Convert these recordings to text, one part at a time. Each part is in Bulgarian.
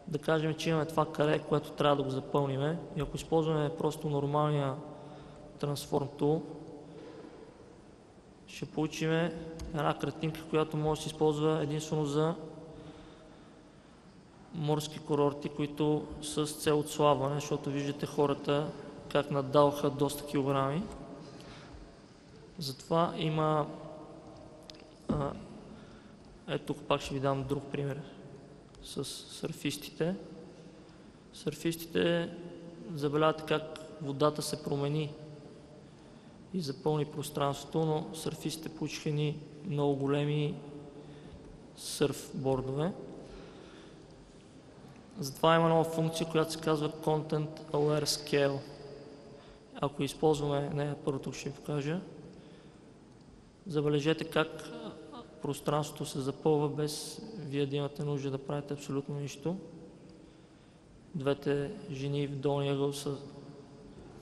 Да кажем, че имаме това каре, което трябва да го запълним. И ако използваме просто нормалния Transform Tool, ще получим една картинка, която може да се използва единствено за морски курорти, които са с цел отслабване, защото виждате хората как наддаваха доста килограми. Затова има... Ето тук пак ще ви дам друг пример с сърфистите. Сърфистите, забелявате как водата се промени и запълни пространството, но сърфистите получиха ни много големи сърфбордове. Затова има нова функция, която се казва Content Aware Scale. Ако използваме нея, първо тук ще ви покажа. Забележете как пространството се запълва без вие да имате нужда да правите абсолютно нищо. Двете жени в долния ъгъл са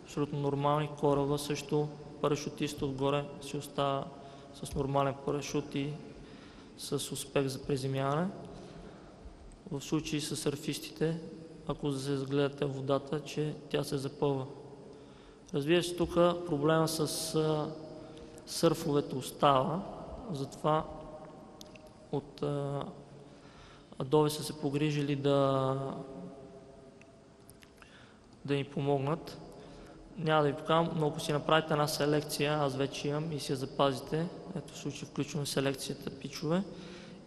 абсолютно нормални, кораба също, парашутист отгоре си остава с нормален парашут и с успех за приземяване. В случай с сърфистите, ако се загледате в водата, че тя се запълва. Разбира се, тук проблема с сърфовете остава, затова от Adobe са се погрижили да ни помогнат. Няма да ви покажам, но ако си направите една селекция, аз вече имам и си я запазите. Ето в случай включваме селекцията пичове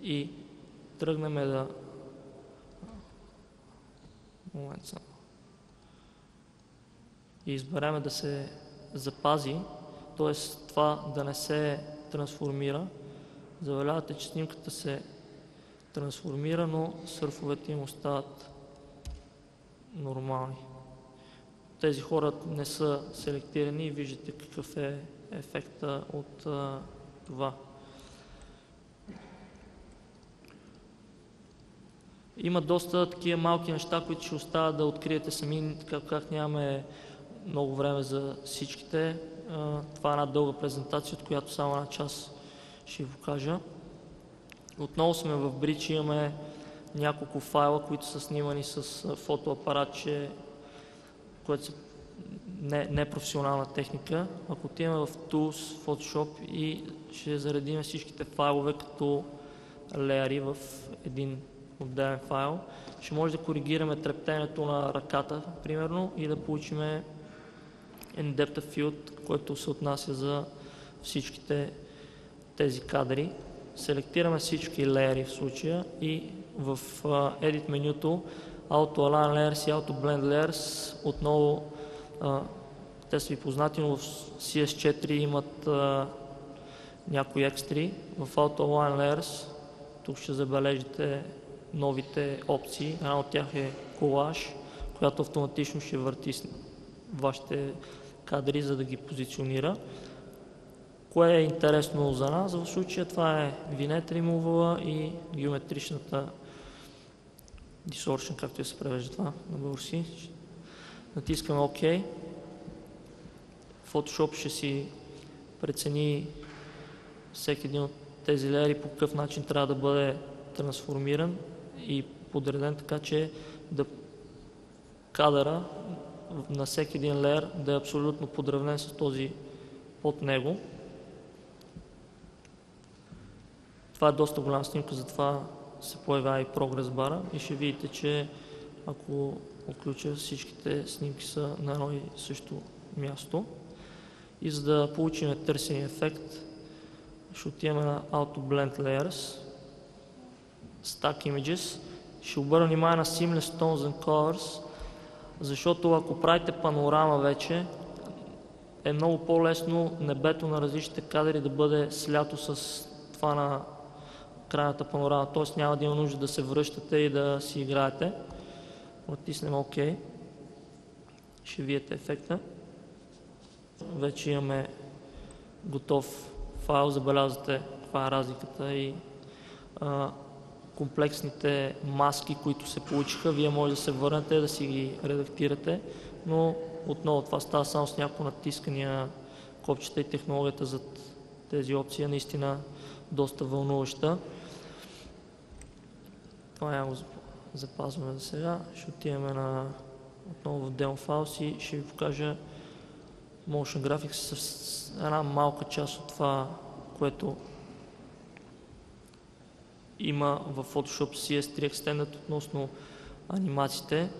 и тръгнем да... Момент само. И изберем да се запази, т.е. това да не се трансформира. Забелявате, че снимката се трансформира, но сърфовете им остават нормални. Тези хора не са селектирани и виждате какъв е ефекта от това. Има доста такива малки неща, които ще остават да откриете сами, така как нямаме много време за всичките. Това е една дълга презентация, от която само една част ще ви покажа. Отново сме в Bridge, имаме няколко файла, които са снимани с фотоапаратче, което са непрофесионална техника. Ако отиваме в Tools, Photoshop и ще заредим всичките файлове като леяри в един отделен файл, ще може да коригираме трептенето на ръката, примерно, и да получим in-depth field, който се отнася за всичките тези кадри. Селектираме всички леери в случая и в Edit менюто Auto Align Layers и Auto Blend Layers отново те са ви познати, но в CS4 имат някои екстри. В Auto Align Layers тук ще забележите новите опции. Една от тях е Collage, която автоматично ще върти вашите кадри, за да ги позиционира. Кое е интересно за нас? В случая това е Vignette Removal и геометричната Distortion, както се превежда това на български. Натискаме OK. Photoshop ще си прецени всеки един от тези леери по какъв начин трябва да бъде трансформиран и подреден така, че да кадъра на всеки един леер да е абсолютно подравнен с този под него. Това е доста голяма снимка, затова се появява и прогрес бара и ще видите, че ако отключа, всичките снимки са на едно и също място. И за да получим търсения ефект, ще отиваме на Auto Blend Layers, Stack Images. Ще обърна внимание на Seamless Tones and Colors, защото ако правите панорама вече, е много по-лесно небето на различните кадри да бъде слято с това на крайната панорама, т.е. няма да има нужда да се връщате и да си играете. Натиснем OK. Ще видите ефекта. Вече имаме готов файл, забелязвате каква е разликата и комплексните маски, които се получиха. Вие може да се върнете, да си ги редактирате, но отново това става само с няколко натискания копчета и технологията за тези опции е наистина доста вълнуваща. Това запазваме за сега. Ще отидем отново в Demo Files и ще ви покажа Motion Graphics с една малка част от това, което има в Photoshop CS3 Extended относно анимациите.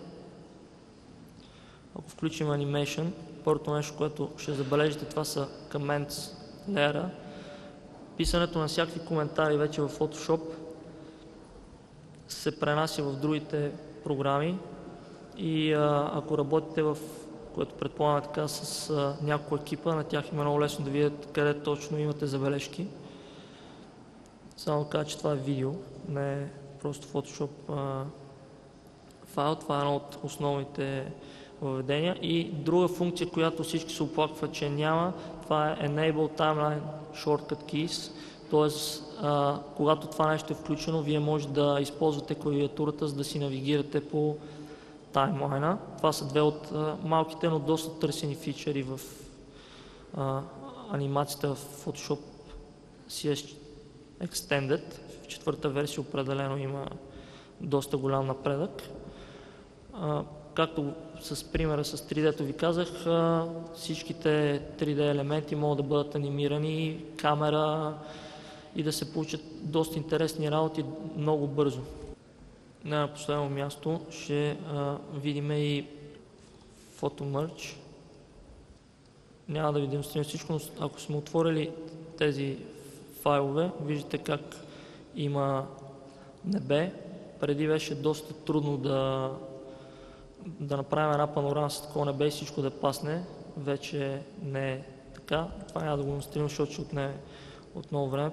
Ако включим Animation, първото нещо, което ще забележите, това са Comments layer. Писането на всякакви коментари вече в Photoshop се пренася в другите програми и ако работите което предполагаме така с няколко екипа, на тях има много лесно да видят къде точно имате забележки. Само да кажа, че това е видео, не е просто Photoshop файл, това е едно от основните въведения. И друга функция, която всички се оплакват, че няма, това е Enable Timeline Shortcut Keys, т.е. когато това нещо е включено, вие може да използвате клавиатурата, за да си навигирате по таймлайна. Това са две от малките, но доста търсени фичъри в анимацията в Photoshop CS Extended. В четвърта версия определено има доста голям напредък. Както с примера с 3D-то ви казах, всичките 3D елементи могат да бъдат анимирани, камера и да се получат доста интересни работи много бързо. На последно място ще видим и Photo Merge. Няма да ви демонстрирам всичко, но ако сме отворили тези файлове, виждате как има небе. Преди беше доста трудно да направим една панорама с такова небе и всичко да пасне. Вече не е така. Това няма да го демонстрирам, защото ще отнеме отново време.